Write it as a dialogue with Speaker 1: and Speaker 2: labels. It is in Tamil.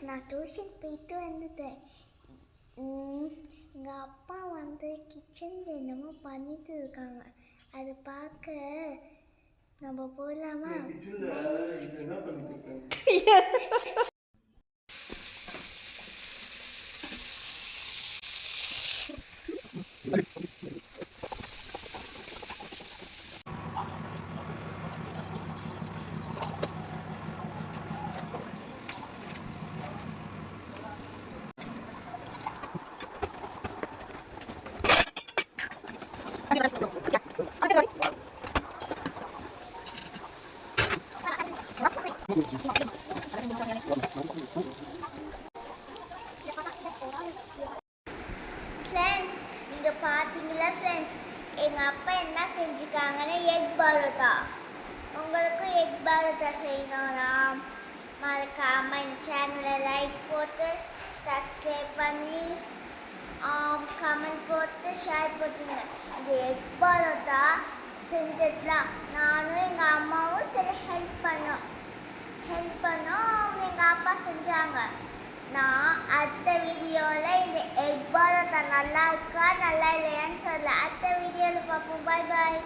Speaker 1: நான் டியூஷன் போயிட்டு வந்துட்டேன். எங்கள் அப்பா கிச்சனில் என்னமோ பண்ணிட்டு இருக்காங்க. அதை பார்க்க நம்ம போகலாமா? ஃப்ரெண்ட்ஸ், நீங்கள் பார்த்தீங்களா ஃப்ரெண்ட்ஸ், எங்கள் அப்பா என்ன செஞ்சுருக்காங்கன்னு எக் பரோட்டா. உங்களுக்கும் எக் பரோட்டா செய்யணும்னா மறக்காமல் என் சேனலை லைக் போட்டு சப்ஸ்கிரைப் பண்ணி கமெண்ட் போட்டு ஷேர் போட்டுங்க. இது எக் பரோட்டா செஞ்சதுலாம் நானும் எங்கள் அம்மாவும் சரி ஹெல்ப் பண்ணோம். எங்கள் அப்பா செஞ்சாங்க. நான் அடுத்த வீடியோவில் இந்த எக் பரோட்டா நல்லா இருக்கா நல்லா இல்லையான்னு சொல்ல அடுத்த வீடியோவில் பார்ப்போம். பாய் பாய்.